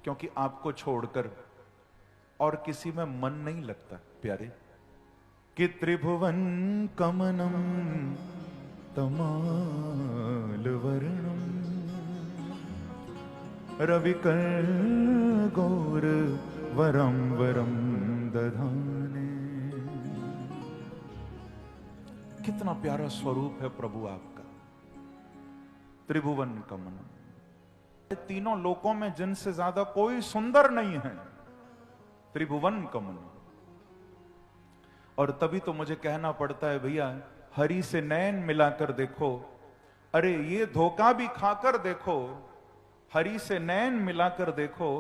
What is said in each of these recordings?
क्योंकि आपको छोड़कर और किसी में मन नहीं लगता प्यारे। कि त्रिभुवन कमनम तमाल वर्णम रविकर गौर वरम वरम दधाने। कितना प्यारा स्वरूप है प्रभु आपका। त्रिभुवन कमनम, तीनों लोकों में जिनसे ज्यादा कोई सुंदर नहीं है। त्रिभुवन कमनम। और तभी तो मुझे कहना पड़ता है भैया, हरि से नैन मिलाकर देखो। अरे ये धोखा भी खाकर देखो, हरि से नैन मिलाकर देखो,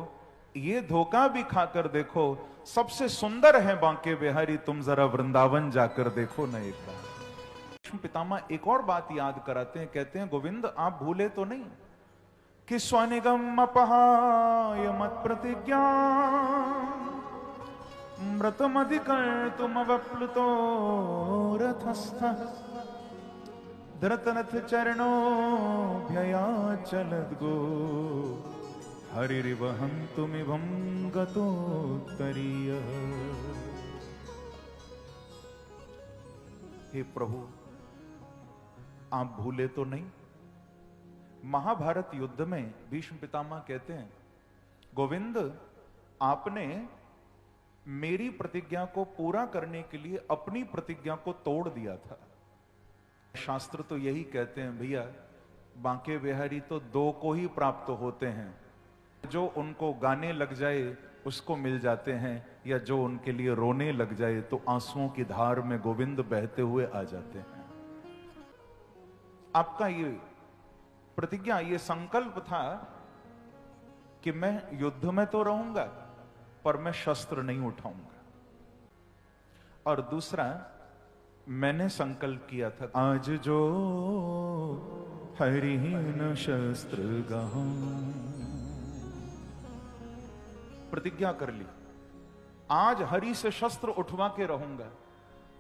ये धोखा भी खाकर देखो। सबसे सुंदर है बांके बिहारी, तुम जरा वृंदावन जाकर देखो ना एक बार। भीष्म पितामह एक और बात याद कराते हैं, कहते हैं गोविंद आप भूले तो नहीं कि स्वनिगम अपहाय मत प्रतिज्ञा मृतमधिकर तुम अवप्लुतो रथस्थ धृतरथ चरणो भया चलद गो हरिरिवहं तुमिवं गतोत्तरीय। हे प्रभु आप भूले तो नहीं। महाभारत युद्ध में भीष्म पितामह कहते हैं गोविंद आपने मेरी प्रतिज्ञा को पूरा करने के लिए अपनी प्रतिज्ञा को तोड़ दिया था। शास्त्र तो यही कहते हैं भैया, बांके बिहारी तो दो को ही प्राप्त होते हैं, जो उनको गाने लग जाए उसको मिल जाते हैं, या जो उनके लिए रोने लग जाए तो आंसुओं की धार में गोविंद बहते हुए आ जाते हैं। आपका ये प्रतिज्ञा, ये संकल्प था कि मैं युद्ध में तो रहूंगा पर मैं शस्त्र नहीं उठाऊंगा। और दूसरा, मैंने संकल्प किया था आज जो हरिहीन शस्त्र गहूं, प्रतिज्ञा कर ली आज हरि से शस्त्र उठवा के रहूंगा।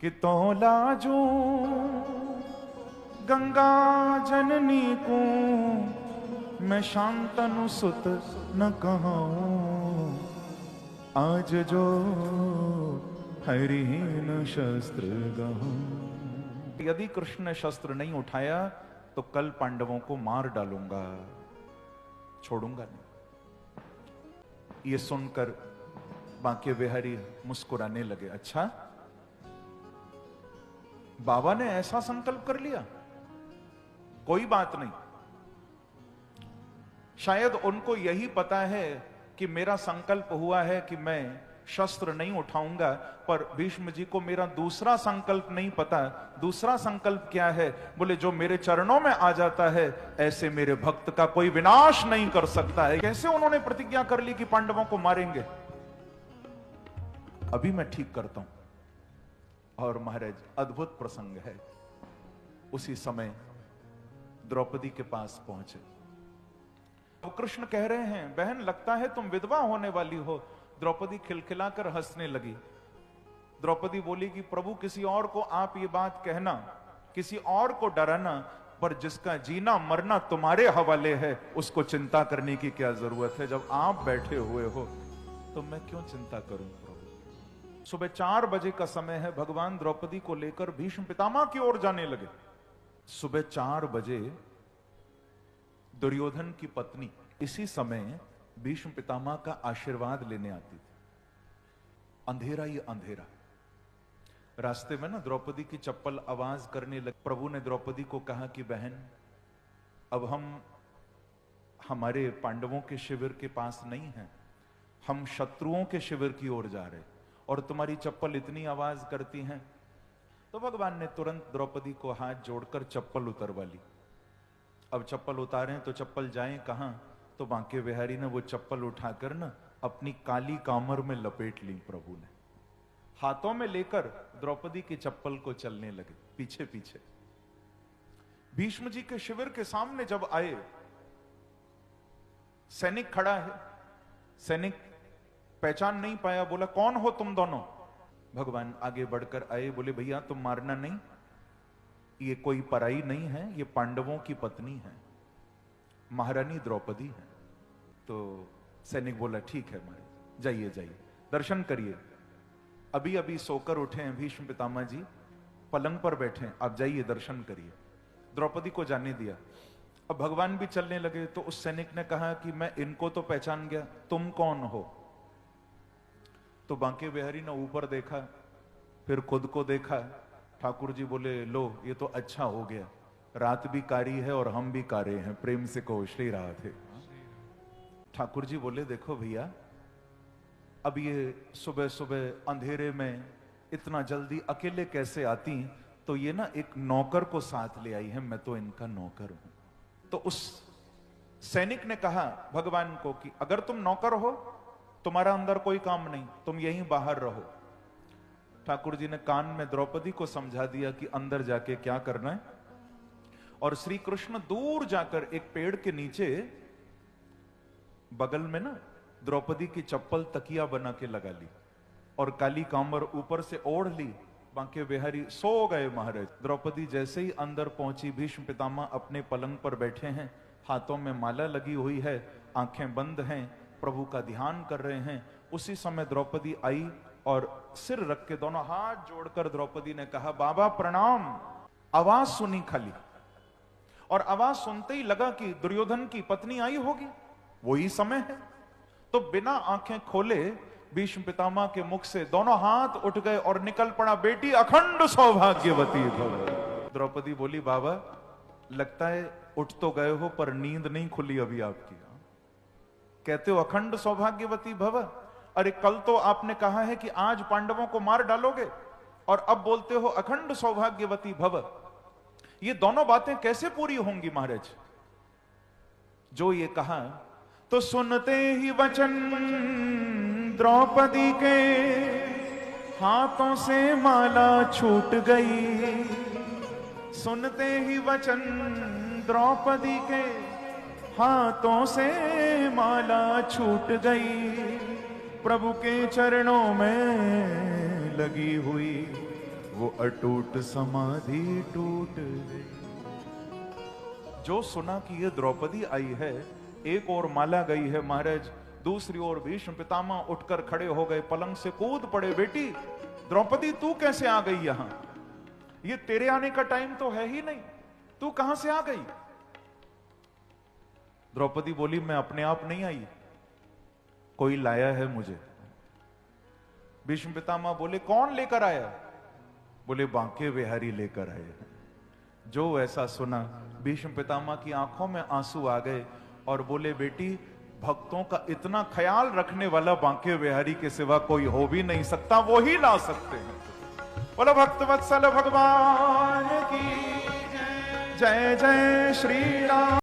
कि तोला जो गंगा जननी को मैं शांतनु सुत न कहूं, आज जो हरिहीन शस्त्र गहूं। यदि कृष्ण ने शस्त्र नहीं उठाया तो कल पांडवों को मार डालूंगा, छोड़ूंगा नहीं। ये सुनकर बांके बिहारी मुस्कुराने लगे। अच्छा बाबा ने ऐसा संकल्प कर लिया, कोई बात नहीं। शायद उनको यही पता है कि मेरा संकल्प हुआ है कि मैं शस्त्र नहीं उठाऊंगा, पर भीष्म जी को मेरा दूसरा संकल्प नहीं पता। दूसरा संकल्प क्या है? बोले जो मेरे चरणों में आ जाता है ऐसे मेरे भक्त का कोई विनाश नहीं कर सकता है। कैसे उन्होंने प्रतिज्ञा कर ली कि पांडवों को मारेंगे? अभी मैं ठीक करता हूं। और महाराज अद्भुत प्रसंग है। उसी समय द्रौपदी के पास पहुंचे। अब कृष्ण कह रहे हैं बहन लगता है तुम विधवा होने वाली हो। द्रौपदी खिलखिलाकर हंसने लगी। द्रौपदी बोली कि प्रभु किसी और को आप ये बात कहना, किसी और को डराना, पर जिसका जीना मरना तुम्हारे हवाले है उसको चिंता करने की क्या जरूरत है? जब आप बैठे हुए हो तो मैं क्यों चिंता करूं प्रभु। सुबह 4 बजे का समय है। भगवान द्रौपदी को लेकर भीष्म पितामह की ओर जाने लगे। सुबह 4 बजे दुर्योधन की पत्नी इसी समय भीष्म पितामह का आशीर्वाद लेने आती थी। अंधेरा ही अंधेरा। रास्ते में ना द्रौपदी की चप्पल आवाज करने लगी। प्रभु ने द्रौपदी को कहा कि बहन अब हम हमारे पांडवों के शिविर के पास नहीं हैं, हम शत्रुओं के शिविर की ओर जा रहे, और तुम्हारी चप्पल इतनी आवाज करती हैं। तो भगवान ने तुरंत द्रौपदी को हाथ जोड़कर चप्पल उतरवा ली। अब चप्पल उतारें तो चप्पल जाएं कहां? तो बांके बिहारी ने वो चप्पल उठाकर ना अपनी काली कामर में लपेट ली। प्रभु ने हाथों में लेकर द्रौपदी की चप्पल को चलने लगे पीछे पीछे। भीष्म जी के शिविर के सामने जब आए, सैनिक खड़ा है। सैनिक पहचान नहीं पाया, बोला कौन हो तुम दोनों? भगवान आगे बढ़कर आए, बोले भैया तुम मारना नहीं, ये कोई पराई नहीं है, ये पांडवों की पत्नी है, महारानी द्रौपदी है। तो सैनिक बोला ठीक है महाराज, जाइए जाइए दर्शन करिए। अभी अभी सोकर उठे हैं भीष्म पितामह जी, पलंग पर बैठे हैं, आप जाइए दर्शन करिए। द्रौपदी को जाने दिया। अब भगवान भी चलने लगे तो उस सैनिक ने कहा कि मैं इनको तो पहचान गया, तुम कौन हो? तो बांके बिहारी ने ऊपर देखा, फिर खुद को देखा। ठाकुर जी बोले लो ये तो अच्छा हो गया, रात भी कारी है और हम भी कारे हैं, प्रेम से कहो श्री राधे। ठाकुर जी बोले देखो भैया, अब ये सुबह सुबह अंधेरे में इतना जल्दी अकेले कैसे आती? तो ये ना एक नौकर को साथ ले आई है, मैं तो इनका नौकर हूं। तो उस सैनिक ने कहा भगवान को कि अगर तुम नौकर हो, तुम्हारा अंदर कोई काम नहीं, तुम यहीं बाहर रहो। ठाकुर जी ने कान में द्रौपदी को समझा दिया कि अंदर जाके क्या करना है। और श्री कृष्ण दूर जाकर एक पेड़ के नीचे बगल में ना द्रौपदी की चप्पल तकिया बना के लगा ली और काली कांबर ऊपर से ओढ़ ली। बांके बिहारी सो गए महाराज। द्रौपदी जैसे ही अंदर पहुंची, भीष्म पितामह अपने पलंग पर बैठे हैं, हाथों में माला लगी हुई है, आंखें बंद हैं, प्रभु का ध्यान कर रहे हैं। उसी समय द्रौपदी आई और सिर रख के दोनों हाथ जोड़कर द्रौपदी ने कहा बाबा प्रणाम। आवाज सुनी खाली, और आवाज सुनते ही लगा कि दुर्योधन की पत्नी आई होगी, वही समय है। तो बिना आंखें खोले भीष्म पितामह के मुख से दोनों हाथ उठ गए और निकल पड़ा, बेटी अखंड सौभाग्यवती भव। द्रौपदी बोली बाबा लगता है उठ तो गए हो पर नींद नहीं खुली अभी आपकी। कहते हो अखंड सौभाग्यवती भव, अरे कल तो आपने कहा है कि आज पांडवों को मार डालोगे और अब बोलते हो अखंड सौभाग्यवती भव। ये दोनों बातें कैसे पूरी होंगी महाराज? जो ये कहा तो सुनते ही वचन द्रौपदी के हाथों से माला छूट गई। सुनते ही वचन द्रौपदी के हाथों से माला छूट गई। प्रभु के चरणों में लगी हुई वो अटूट समाधि टूट गई। जो सुना कि ये द्रौपदी आई है, एक और माला गई है महाराज, दूसरी ओर भीष्म पितामह उठकर खड़े हो गए, पलंग से कूद पड़े। बेटी द्रौपदी तू कैसे आ गई यहां? ये तेरे आने का टाइम तो है ही नहीं, तू कहां से आ गई? द्रौपदी बोली मैं अपने आप नहीं आई, कोई लाया है मुझे। भीष्म पितामह बोले कौन लेकर आया? बोले बांके बिहारी लेकर आए। जो ऐसा सुना भीष्म पितामह की आंखों में आंसू आ गए और बोले बेटी भक्तों का इतना ख्याल रखने वाला बांके बिहारी के सिवा कोई हो भी नहीं सकता, वो ही ला सकते हैं। बोलो भक्त वत्सल भगवान की जय जय श्री राम।